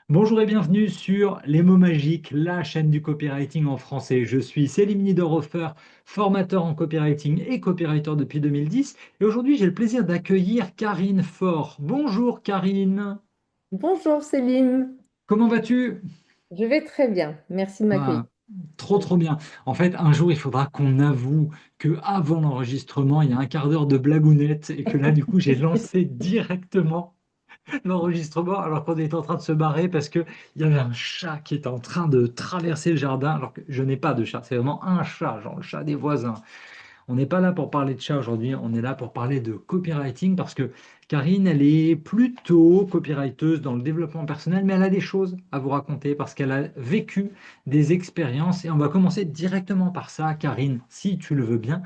Bonjour et bienvenue sur Les mots magiques, la chaîne du copywriting en français. Je suis Céline Niederhofer, formateur en copywriting et copywriter depuis 2010. Et aujourd'hui, j'ai le plaisir d'accueillir Karine Faure. Bonjour Karine, Bonjour Céline, comment vas-tu? je vais très bien, merci de m'accueillir. Ah, trop bien. En fait, un jour, il faudra qu'on avoue que avant l'enregistrement, il y a un quart d'heure de blagounette et que là, du coup, j'ai lancé directement l'enregistrement alors qu'on était en train de se barrer parce que il y avait un chat qui était en train de traverser le jardin alors que je n'ai pas de chat, c'est vraiment un chat, genre le chat des voisins. On n'est pas là pour parler de chat aujourd'hui, on est là pour parler de copywriting parce que Karine, elle est plutôt copywriteuse dans le développement personnel, mais elle a des choses à vous raconter parce qu'elle a vécu des expériences et on va commencer directement par ça, Karine, si tu le veux bien.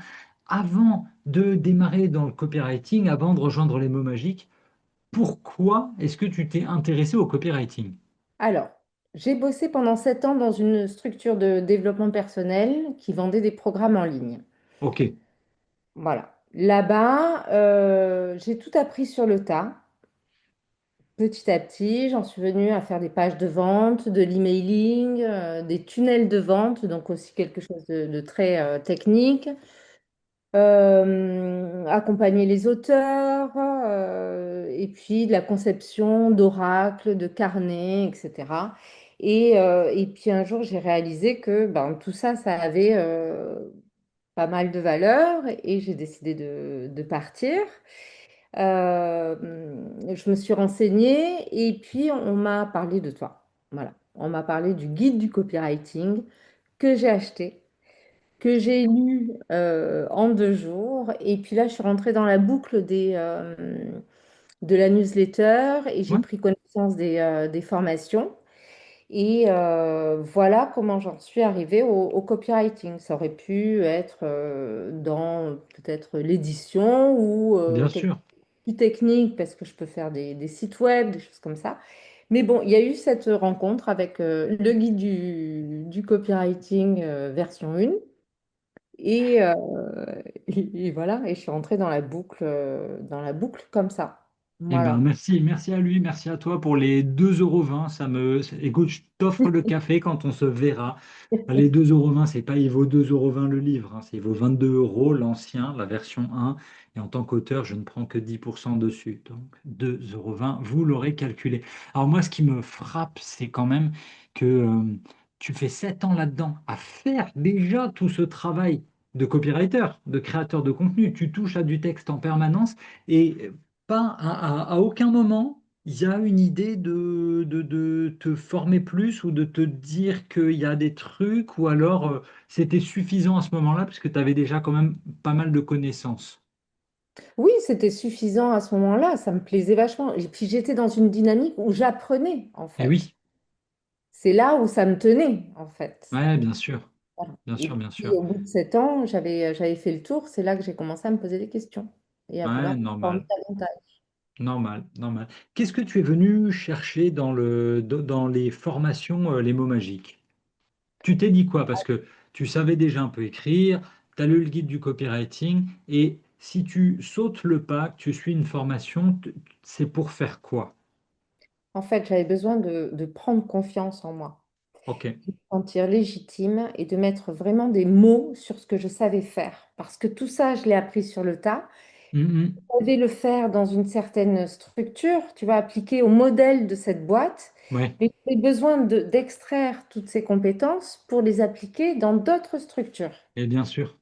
Avant de démarrer dans le copywriting, avant de rejoindre les mots magiques, pourquoi est-ce que tu t'es intéressé au copywriting? Alors, j'ai bossé pendant 7 ans dans une structure de développement personnel qui vendait des programmes en ligne. Ok, Voilà. Là-bas, j'ai tout appris sur le tas. Petit à petit, j'en suis venue à faire des pages de vente, de l'emailing, des tunnels de vente, donc aussi quelque chose de très technique. Accompagner les auteurs, et puis de la conception d'oracles, de carnets, etc. Et puis un jour, j'ai réalisé que ben, tout ça, ça avait pas mal de valeur et j'ai décidé de partir. Je me suis renseignée et puis on m'a parlé de toi. Voilà. On m'a parlé du guide du copywriting que j'ai acheté, que j'ai lu en 2 jours. Et puis là, je suis rentrée dans la boucle de la newsletter et j'ai ouais, pris connaissance des formations. Et voilà comment j'en suis arrivée au copywriting. Ça aurait pu être dans peut-être l'édition ou bien quelque sûr. chose de plus technique parce que je peux faire des sites web, des choses comme ça. Mais bon, il y a eu cette rencontre avec le guide du copywriting version 1. Et, et voilà, et je suis rentrée dans la boucle comme ça. Eh ben, Voilà. merci à lui, merci à toi pour les 2,20 €. Écoute, je t'offre le café quand on se verra. Les 2,20 €, c'est pas il vaut 2,20 € le livre, hein, il vaut 22 € l'ancien, la version 1. Et en tant qu'auteur, je ne prends que 10% dessus. Donc 2,20 €, vous l'aurez calculé. Alors moi, ce qui me frappe, c'est quand même que tu fais 7 ans là-dedans à faire déjà tout ce travail de copywriter, de créateur de contenu. Tu touches à du texte en permanence et pas à aucun moment, il y a une idée de te former plus ou de te dire qu'il y a des trucs, ou alors c'était suffisant à ce moment-là parce que tu avais déjà quand même pas mal de connaissances. Oui, c'était suffisant à ce moment-là, ça me plaisait vachement. Et puis j'étais dans une dynamique où j'apprenais, en Et fait. oui, C'est là où ça me tenait, en fait. ouais, bien sûr, Voilà. bien Et sûr, bien puis sûr. au bout de 7 ans, j'avais fait le tour, c'est là que j'ai commencé à me poser des questions et à Ouais, vouloir me former normal, davantage. normal. Qu'est-ce que tu es venu chercher dans les formations, les mots magiques? Tu t'es dit quoi? Parce que tu savais déjà un peu écrire, tu as lu le guide du copywriting, et si tu sautes le pas, que tu suis une formation, c'est pour faire quoi? En fait, j'avais besoin de prendre confiance en moi, Ok. de me sentir légitime et de mettre vraiment des mots sur ce que je savais faire. Parce que tout ça, je l'ai appris sur le tas. Mhm. Je devais le faire dans une certaine structure, tu vas appliquer au modèle de cette boîte. Ouais, Mais j'ai besoin d'extraire toutes ces compétences pour les appliquer dans d'autres structures. et bien sûr.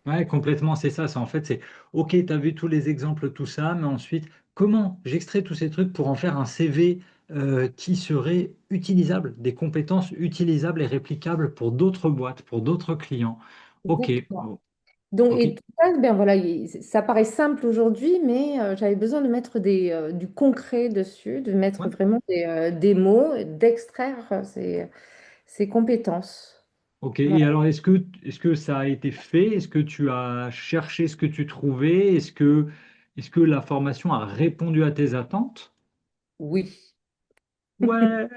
Ouais, complètement, c'est ça. En fait, c'est ok, tu as vu tous les exemples, tout ça, mais ensuite, comment j'extrais tous ces trucs pour en faire un CV qui serait utilisable, des compétences utilisables et réplicables pour d'autres boîtes, pour d'autres clients. Ok, Exactement. oh, Donc, ok. et tout ça, ben voilà, ça paraît simple aujourd'hui, mais j'avais besoin de mettre du concret dessus, de mettre Ouais. vraiment des mots, d'extraire ces compétences. Ok, Voilà. et alors est-ce que ça a été fait? Est-ce que tu as cherché ce que tu trouvais? Est-ce que la formation a répondu à tes attentes? Oui. Ouais!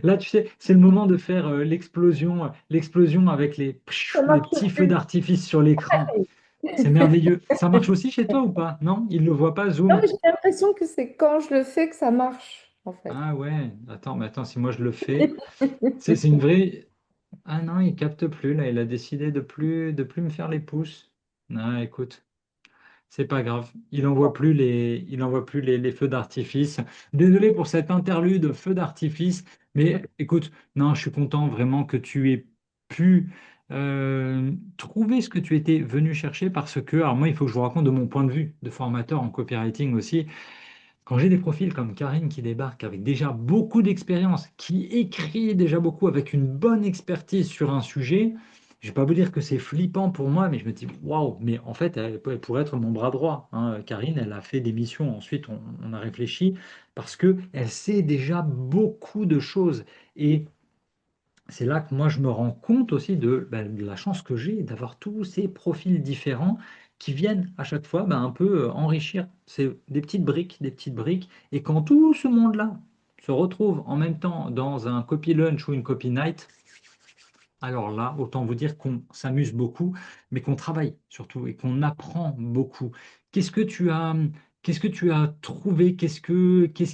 Là, tu sais, c'est le moment de faire l'explosion avec Ça les marche petits feux plus. d'artifice sur l'écran. C'est merveilleux. Ça marche aussi chez toi ou pas? Non? Il ne le voit pas, Non, Zoom? mais j'ai l'impression que c'est quand je le fais que ça marche. en fait. Ah ouais, attends, mais attends, si moi je le fais, c'est une vraie. Ah non, il capte plus, là, il a décidé de plus me faire les pouces. Ah, écoute. C'est pas grave. Il envoie plus les feux d'artifice. Désolé pour cet interlude feu d'artifice, mais écoute, non, je suis content vraiment que tu aies pu trouver ce que tu étais venu chercher parce que, alors moi, il faut que je vous raconte de mon point de vue de formateur en copywriting aussi. Quand j'ai des profils comme Karine qui débarque avec déjà beaucoup d'expérience, qui écrit déjà beaucoup avec une bonne expertise sur un sujet, je vais pas vous dire que c'est flippant pour moi, mais je me dis waouh, mais en fait, elle pourrait être mon bras droit, hein. Karine, elle a fait des missions, ensuite on a réfléchi parce que elle sait déjà beaucoup de choses. Et c'est là que moi je me rends compte aussi de la chance que j'ai d'avoir tous ces profils différents qui viennent à chaque fois un peu enrichir. C'est des petites briques. Et quand tout ce monde-là se retrouve en même temps dans un copy lunch ou une copy night, alors là, autant vous dire qu'on s'amuse beaucoup, mais qu'on travaille surtout et qu'on apprend beaucoup. Qu'est-ce que tu as, qu'est-ce que tu as trouvé? Qu'est-ce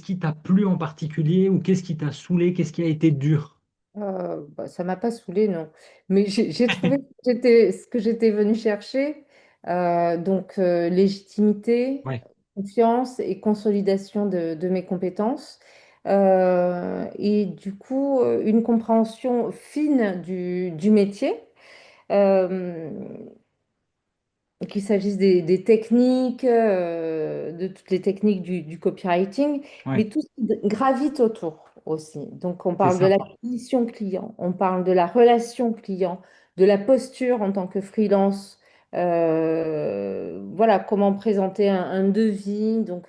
qui t'a plu en particulier ou qu'est-ce qui t'a saoulé? Qu'est-ce qui a été dur? Bah, ça m'a pas saoulé, non. Mais j'ai trouvé ce que j'étais venue chercher, donc légitimité, Ouais, confiance et consolidation de mes compétences. Et du coup, une compréhension fine du métier. Euh, qu'il s'agisse des techniques, de toutes les techniques du copywriting, ouais, mais tout ce qui gravite autour aussi. Donc, on c'est parle de ça, l'acquisition client, on parle de la relation client, de la posture en tant que freelance. Voilà, comment présenter un devis. Donc,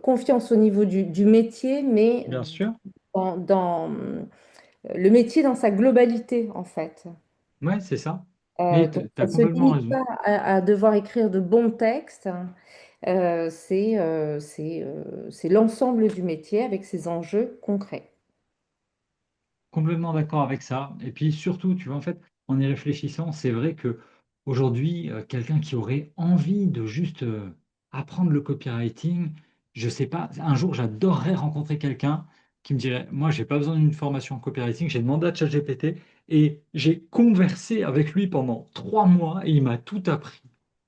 confiance au niveau du métier, mais bien sûr. dans le métier dans sa globalité, en fait. Ouais, c'est ça. Mais tu Donc, as ça ne se complètement limite raison. pas à devoir écrire de bons textes. C'est l'ensemble du métier avec ses enjeux concrets. Complètement d'accord avec ça. Et puis surtout, tu vois, en fait, en y réfléchissant, c'est vrai que aujourd'hui, quelqu'un qui aurait envie de juste apprendre le copywriting, je sais pas, un jour, j'adorerais rencontrer quelqu'un qui me dirait, moi, j'ai pas besoin d'une formation en copywriting, j'ai demandé à ChatGPT et j'ai conversé avec lui pendant 3 mois et il m'a tout appris.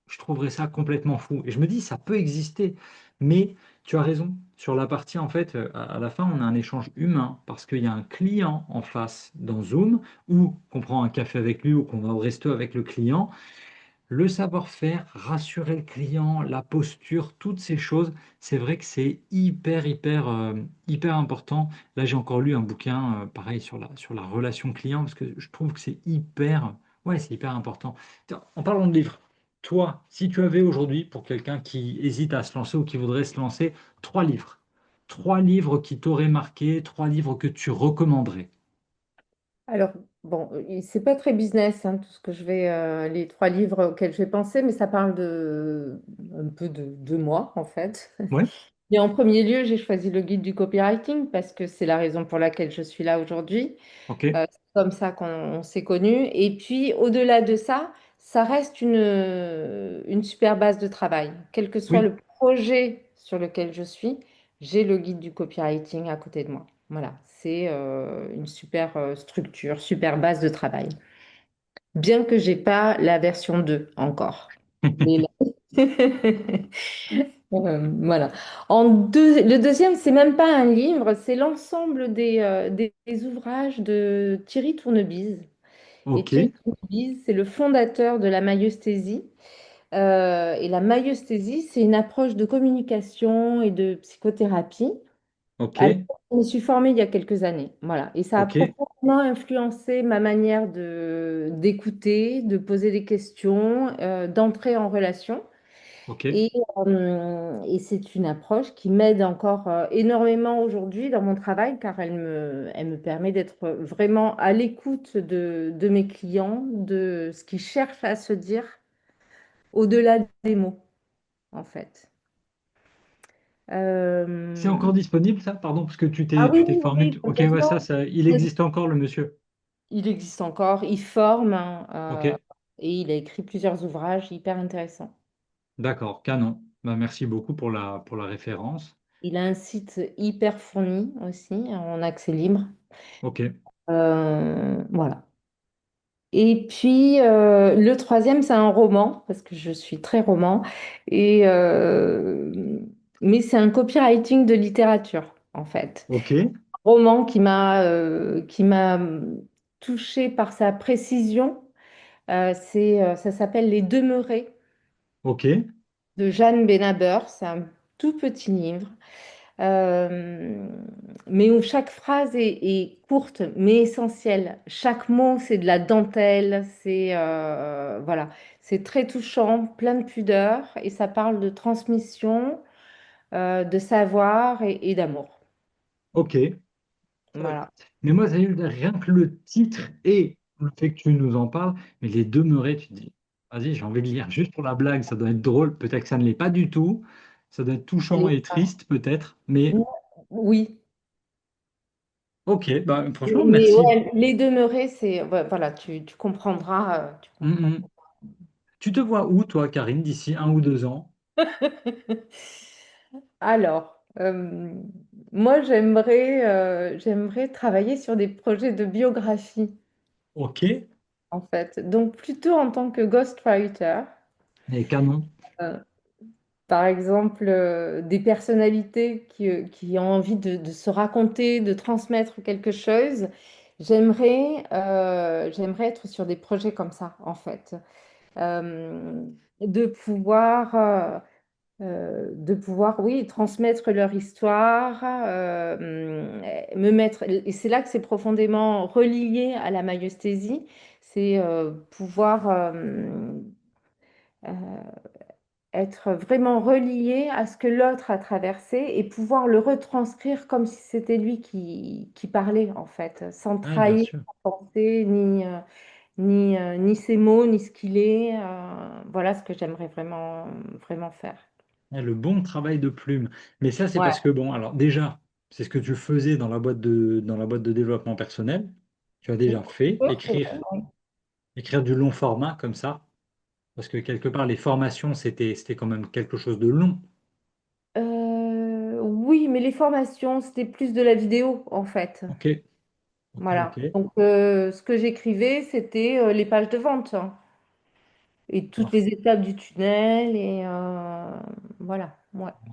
Je trouverais ça complètement fou. Et je me dis, ça peut exister, mais tu as raison. Sur la partie, en fait, à la fin, on a un échange humain parce qu'il y a un client en face dans Zoom ou qu'on prend un café avec lui ou qu'on va au resto avec le client. Le savoir-faire, rassurer le client, la posture, toutes ces choses, c'est vrai que c'est hyper, hyper, hyper important. Là, j'ai encore lu un bouquin, pareil, sur la relation client parce que je trouve que ouais, c'est hyper important. Tiens, en parlant de livres, toi, si tu avais aujourd'hui, pour quelqu'un qui hésite à se lancer ou qui voudrait se lancer, 3 livres. 3 livres qui t'auraient marqué, 3 livres que tu recommanderais. Alors, bon, c'est pas très business, hein, tout ce que les 3 livres auxquels je vais penser, mais ça parle un peu de moi, en fait. Ouais, Et en premier lieu, j'ai choisi le guide du copywriting parce que c'est la raison pour laquelle je suis là aujourd'hui. ok, C'est comme ça qu'on s'est connus. Et puis, au-delà de ça, ça reste une super base de travail. Quel que soit oui. le projet sur lequel je suis, j'ai le guide du copywriting à côté de moi. Voilà, c'est une super structure, super base de travail. Bien que j'ai pas la version 2 encore. Mais voilà. Le deuxième, c'est même pas un livre, c'est l'ensemble des ouvrages de Thierry Tournebise. Et Ok, Thierry Tournebise, c'est le fondateur de la maïeusthésie. Et la maïeusthésie, c'est une approche de communication et de psychothérapie ok, à laquelle je me suis formée il y a quelques années. Voilà. Et ça a ok, profondément influencé ma manière d'écouter, de poser des questions, d'entrer en relation. ok. Et c'est une approche qui m'aide encore énormément aujourd'hui dans mon travail car elle me permet d'être vraiment à l'écoute de mes clients, de ce qu'ils cherchent à se dire au-delà des mots, en fait. C'est Euh, encore disponible ça? Pardon, parce que tu Ah t'es oui, tu t'es oui, formé. oui, Ok, ouais, complètement. il existe encore le monsieur. Il existe encore, il forme hein, Ok, et il a écrit plusieurs ouvrages hyper intéressants. d'accord, canon. Bah, merci beaucoup pour la référence. Il a un site hyper fourni aussi, en accès libre. Ok, Voilà. Et puis, le troisième, c'est un roman, parce que je suis très roman. Et, mais c'est un copywriting de littérature, en fait. ok, Roman qui m'a touchée par sa précision. Ça s'appelle Les Demeurés ok, de Jeanne Benaber. C'est un tout petit livre, euh, mais où chaque phrase est courte mais essentielle. Chaque mot, c'est de la dentelle. Voilà, c'est très touchant, plein de pudeur, et ça parle de transmission, de savoir et d'amour. ok. Voilà. Mais moi, rien que le titre et le fait que tu nous en parles, mais les demeurés, tu te dis, vas-y, j'ai envie de lire juste pour la blague, ça doit être drôle, peut-être que ça ne l'est pas du tout, ça doit être Elle touchant est- et triste peut-être, mais Oui. ok, bah, franchement, Mais merci. ouais, les demeurés, ouais, voilà, tu comprendras, tu Hum, comprends. hum. Tu te vois où, toi, Karine, d'ici 1 ou 2 ans? Alors, moi, j'aimerais travailler sur des projets de biographie, Ok, en fait. Donc, plutôt en tant que ghostwriter. et canon. Euh, Par exemple, des personnalités qui ont envie de se raconter, de transmettre quelque chose. J'aimerais être sur des projets comme ça, en fait. Euh, de pouvoir, oui, transmettre leur histoire, me mettre. Et c'est là que c'est profondément relié à la maïeusthésie, c'est pouvoir euh, être vraiment relié à ce que l'autre a traversé et pouvoir le retranscrire comme si c'était lui qui parlait, en fait, sans Ouais, bien trahir sûr. sa pensée, ni ses mots, ni ce qu'il est. Voilà ce que j'aimerais vraiment, vraiment faire. Ouais, le bon travail de plume. Mais ça, c'est Ouais. parce que, bon, alors déjà, c'est ce que tu faisais dans la boîte de développement personnel. Tu as déjà fait, écrire du long format comme ça. Parce que quelque part, les formations, c'était quand même quelque chose de long. Oui, mais les formations, c'était plus de la vidéo, en fait. Ok, ok, ok. Voilà. Donc, ce que j'écrivais, c'était les pages de vente, hein, et toutes les Parfait. étapes du tunnel. Et voilà. Ouais. Ouais.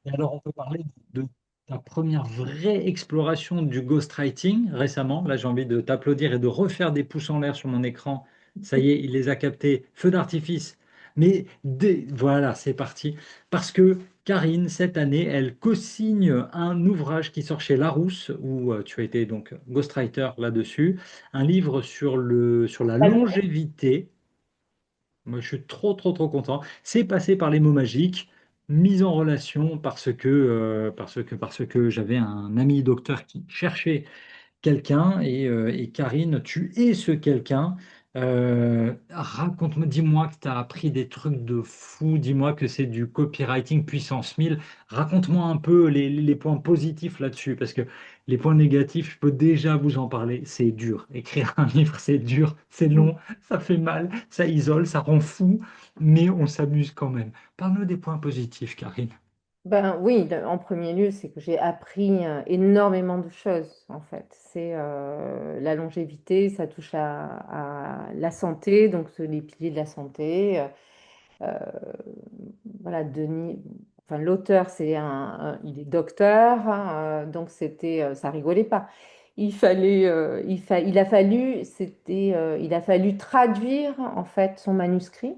Et alors, on peut parler de ta première vraie exploration du ghostwriting récemment. Là, j'ai envie de t'applaudir et de refaire des pouces en l'air sur mon écran. Ça y est, il les a captés. Feu d'artifice. Mais voilà, c'est parti. Parce que Karine, cette année, elle co-signe un ouvrage qui sort chez Larousse, où tu as été donc ghostwriter là-dessus. Un livre sur la longévité. Moi, je suis trop, trop, trop content. C'est passé par les mots magiques, mise en relation parce que j'avais un ami docteur qui cherchait quelqu'un et Karine, tu es ce quelqu'un. Raconte-moi, dis-moi que tu as appris des trucs de fou, dis-moi que c'est du copywriting puissance 1000. Raconte-moi un peu les points positifs là-dessus, parce que les points négatifs, je peux déjà vous en parler. C'est dur. Écrire un livre, c'est dur, c'est long, ça fait mal, ça isole, ça rend fou, mais on s'amuse quand même. Parle-nous des points positifs, Karine. Ben oui, en premier lieu, c'est que j'ai appris énormément de choses, en fait. C'est la longévité, ça touche à la santé, donc les piliers de la santé. Euh, voilà, enfin, l'auteur, il est docteur, hein, donc ça rigolait pas. Il a fallu traduire en fait son manuscrit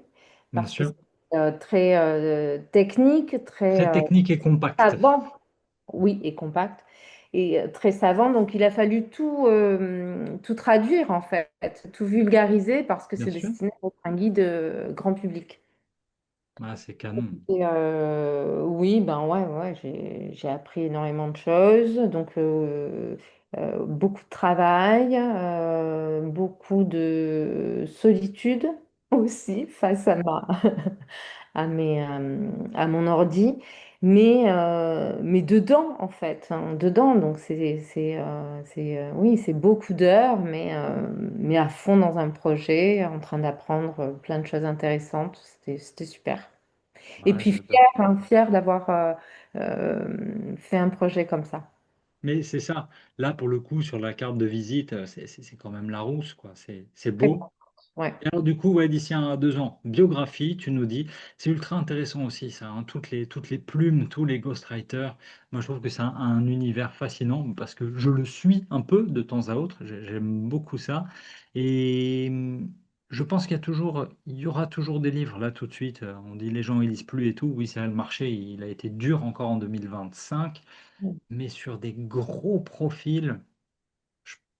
Bien parce que sûr. c'est très technique, très Très technique et compact. savant, oui, et compact, et très savant. Donc il a fallu tout traduire en fait, tout vulgariser parce que Bien c'est sûr. destiné à être un guide grand public. Ah, c'est canon. Et, oui, ben ouais, ouais, j'ai appris énormément de choses. Donc, beaucoup de travail, beaucoup de solitude aussi face à mon ordi. Mais dedans, en fait, hein, dedans. Donc, oui, c'est beaucoup d'heures, mais à fond dans un projet, en train d'apprendre plein de choses intéressantes. C'était super. Et Bah, puis fière, hein, fière d'avoir fait un projet comme ça. mais c'est ça. Là, pour le coup, sur la carte de visite, c'est quand même Larousse, quoi. C'est Très beau. bon. Ouais. Et alors, du coup, ouais, d'ici 2 ans, biographie, tu nous dis, c'est ultra intéressant aussi, ça, hein, toutes les plumes, tous les ghostwriters. Moi, je trouve que c'est un univers fascinant parce que je le suis un peu de temps à autre. J'aime beaucoup ça. Et je pense il y aura toujours des livres, là, tout de suite. On dit les gens, ils lisent plus et tout. Oui, c'est vrai, le marché, il a été dur encore en 2025, mais sur des gros profils.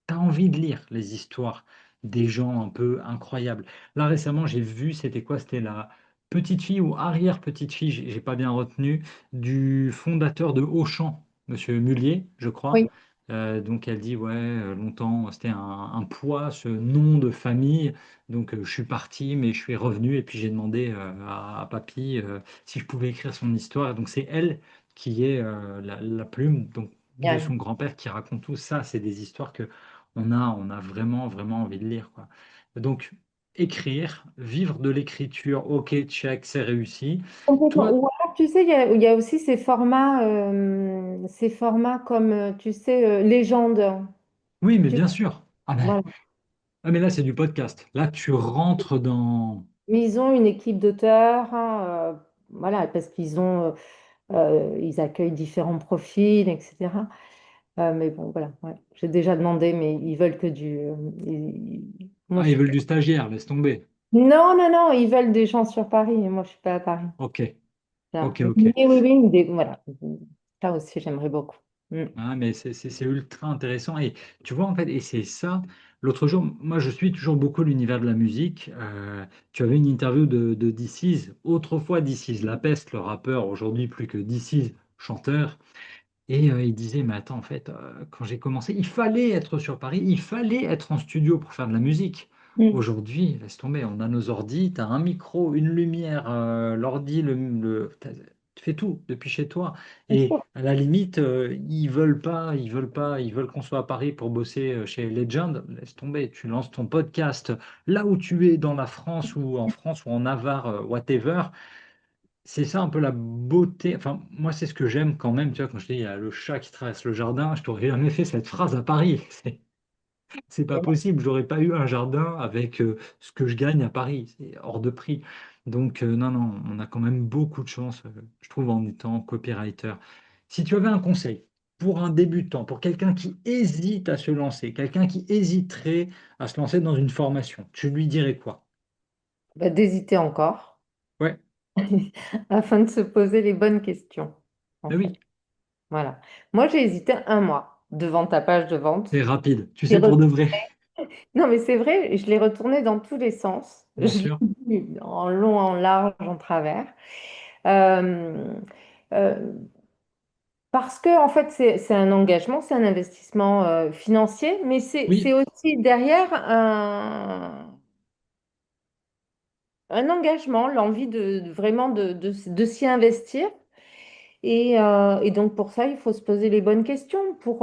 T'as envie de lire les histoires des gens un peu incroyables. Là, récemment, j'ai vu, c'était quoi? C'était la petite fille ou arrière-petite fille, j'ai pas bien retenu, du fondateur de Auchan, Monsieur Mullier, je crois. Oui, Donc, elle dit, ouais, longtemps, c'était un poids, ce nom de famille. Donc, je suis parti, mais je suis revenu. Et puis, j'ai demandé à papy si je pouvais écrire son histoire. Donc, c'est elle qui est la plume donc, de Yann. son grand-père qui raconte tout ça. C'est des histoires que on a vraiment, vraiment envie de lire, quoi. Donc, écrire, vivre de l'écriture, ok, check, c'est réussi. Complètement. Toi, Ou alors, tu sais, il y a aussi ces formats comme, tu sais, légende. oui, mais Tu- bien sûr. voilà. Mais là, c'est du podcast. Là, tu rentres dans. Mais ils ont une équipe d'auteurs, hein, voilà, parce ils accueillent différents profils, etc. Mais bon, voilà, ouais. J'ai déjà demandé, mais ils veulent que moi, Ah, je ils suis veulent pas. du stagiaire, laisse tomber. Non, non, non, ils veulent des gens sur Paris, et moi, je suis pas à Paris. Ok, Là. ok, Mais ok. oui, oui, voilà. Ça aussi, j'aimerais beaucoup. Mm. Ah, mais c'est ultra intéressant. Et tu vois, en fait, et c'est ça. L'autre jour, moi, je suis toujours beaucoup l'univers de la musique. Tu avais une interview de DC's. Autrefois, DC's, La Peste, le rappeur, aujourd'hui plus que DC's, chanteur. Et il disait, mais attends, en fait, quand j'ai commencé, il fallait être sur Paris, il fallait être en studio pour faire de la musique. Mm. Aujourd'hui, laisse tomber, on a nos ordis, tu as un micro, une lumière, l'ordi, tu fais tout depuis chez toi. Bien Et sûr. à la limite, ils veulent qu'on soit à Paris pour bosser chez Legend. Laisse tomber, tu lances ton podcast là où tu es, dans la France ou en Navarre, whatever. C'est ça un peu la beauté. Enfin, moi, c'est ce que j'aime quand même. Tu vois, quand je dis il y a le chat qui traverse le jardin, je t'aurais jamais fait cette phrase à Paris. C'est pas possible. J'aurais pas eu un jardin avec ce que je gagne à Paris. C'est hors de prix. Donc, non, non, on a quand même beaucoup de chance, je trouve, en étant copywriter. Si tu avais un conseil pour un débutant, pour quelqu'un qui hésite à se lancer, quelqu'un qui hésiterait à se lancer dans une formation, tu lui dirais quoi? Bah, d'hésiter encore Ouais, afin de se poser les bonnes questions, en mais fait. oui, Voilà. Moi, j'ai hésité un mois devant ta page de c'est vente. rapide. Tu J'ai sais, pour re- de vrai, Non, mais c'est vrai, je l'ai retourné dans tous les sens. bien Je sûr. l'ai lu en long, en large, en travers. Euh, euh, Parce que, en fait, c'est un engagement, c'est un investissement financier, mais c'est Oui, aussi derrière un engagement, l'envie vraiment de s'y investir. Et donc, pour ça, il faut se poser les bonnes questions pour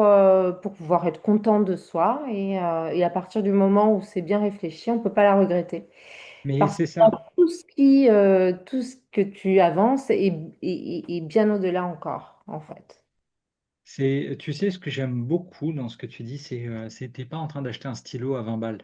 pouvoir être content de soi. Et à partir du moment où c'est bien réfléchi, on ne peut pas la regretter. mais Parce que c'est ça. tout ce que tu avances est bien au-delà encore, en fait. Tu sais, ce que j'aime beaucoup dans ce que tu dis, t'es pas en train d'acheter un stylo à 20 balles.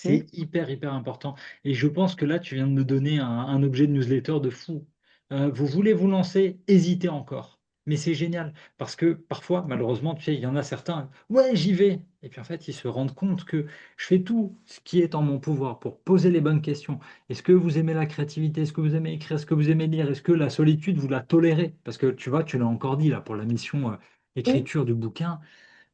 Hmm. C'est hyper, hyper important. Et je pense que là, tu viens de me donner un objet de newsletter de fou. Vous voulez vous lancer, hésitez encore. Mais c'est génial parce que parfois, malheureusement, tu sais, il y en a certains, ouais, j'y vais. Et puis en fait, ils se rendent compte que je fais tout ce qui est en mon pouvoir pour poser les bonnes questions. Est-ce que vous aimez la créativité? Est-ce que vous aimez écrire? Est-ce que vous aimez lire? Est-ce que la solitude, vous la tolérez? Parce que tu vois, tu l'as encore dit là pour la mission Oui. écriture du bouquin.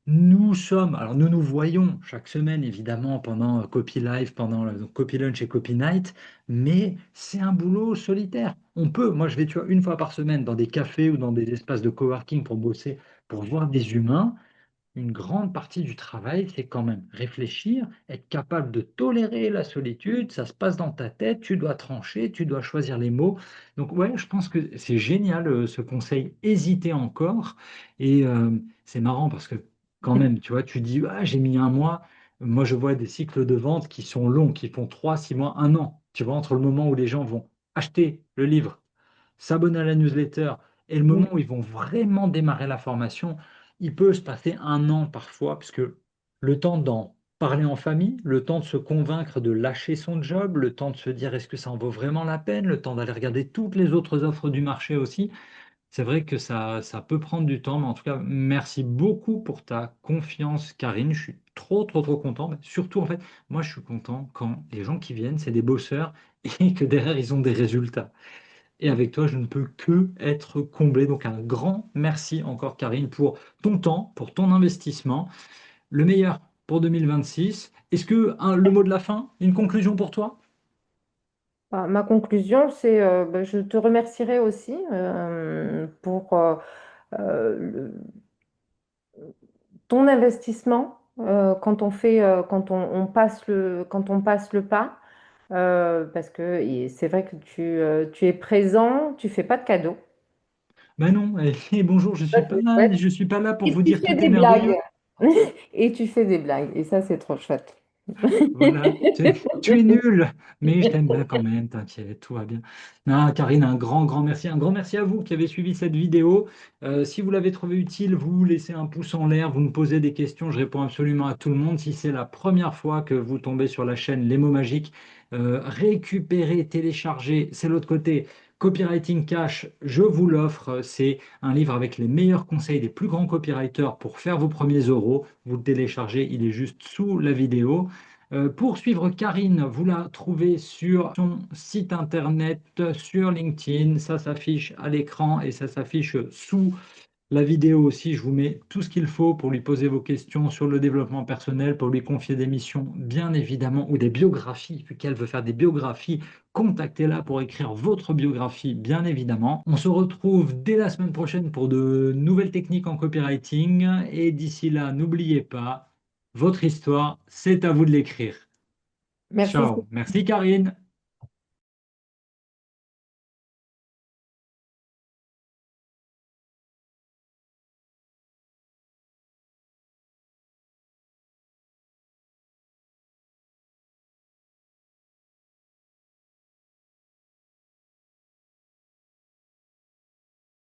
Alors nous nous voyons chaque semaine, évidemment, pendant Copy Live, pendant le Copy Lunch et Copy Night, mais c'est un boulot solitaire. Moi je vais, tu vois, une fois par semaine dans des cafés ou dans des espaces de coworking pour bosser, pour voir des humains. Une grande partie du travail, c'est quand même réfléchir, être capable de tolérer la solitude, ça se passe dans ta tête, tu dois trancher, tu dois choisir les mots. Donc ouais, je pense que c'est génial ce conseil, hésiter encore. Et c'est marrant parce que quand même, tu vois, tu dis, ah, j'ai mis un mois. Moi, je vois des cycles de vente qui sont longs, qui font 3, 6 mois, un an. Tu vois, entre le moment où les gens vont acheter le livre s'abonnent à la newsletter et le moment Oui. où ils vont vraiment démarrer la formation, il peut se passer un an parfois, parce que le temps d'en parler en famille, le temps de se convaincre de lâcher son job, le temps de se dire est-ce que ça en vaut vraiment la peine, le temps d'aller regarder toutes les autres offres du marché aussi. C'est vrai que ça peut prendre du temps, mais en tout cas, merci beaucoup pour ta confiance, Karine. Je suis trop, trop, trop content. Mais surtout, en fait, moi, je suis content quand les gens qui viennent, c'est des bosseurs et que derrière, ils ont des résultats. Et avec toi, je ne peux que être comblé. Donc, un grand merci encore, Karine, pour ton temps, pour ton investissement. Le meilleur pour 2026. Est-ce que le mot de la fin, une conclusion pour toi? Ma conclusion, c'est je te remercierai aussi pour ton investissement quand on fait, quand on passe le pas. Parce que c'est vrai que tu es présent, tu fais pas de cadeaux. Ben non, et bonjour, Ça, c'est chouette. je suis pas là pour Et vous tu dire fais tout est des blagues. merveilleux. Et tu fais des blagues. Et ça, c'est trop chouette. Voilà, tu es nul, mais je t'aime bien quand même, t'inquiète, tout va bien. Non, Karine, un grand merci à vous qui avez suivi cette vidéo. Si vous l'avez trouvé utile, vous laissez un pouce en l'air, vous me posez des questions, je réponds absolument à tout le monde. Si c'est la première fois que vous tombez sur la chaîne Les mots magiques, récupérez, téléchargez, c'est l'autre côté. Copywriting Cash, je vous l'offre. C'est un livre avec les meilleurs conseils des plus grands copywriters pour faire vos premiers euros. Vous le téléchargez, il est juste sous la vidéo. Pour suivre Karine, vous la trouvez sur son site internet, sur LinkedIn. Ça s'affiche à l'écran et ça s'affiche sous la vidéo aussi. Je vous mets tout ce qu'il faut pour lui poser vos questions sur le développement personnel, pour lui confier des missions, bien évidemment, ou des biographies, vu qu'elle veut faire des biographies. Contactez-la pour écrire votre biographie, bien évidemment. On se retrouve dès la semaine prochaine pour de nouvelles techniques en copywriting. Et d'ici là, n'oubliez pas, votre histoire, c'est à vous de l'écrire. Merci. Ciao. Merci Karine.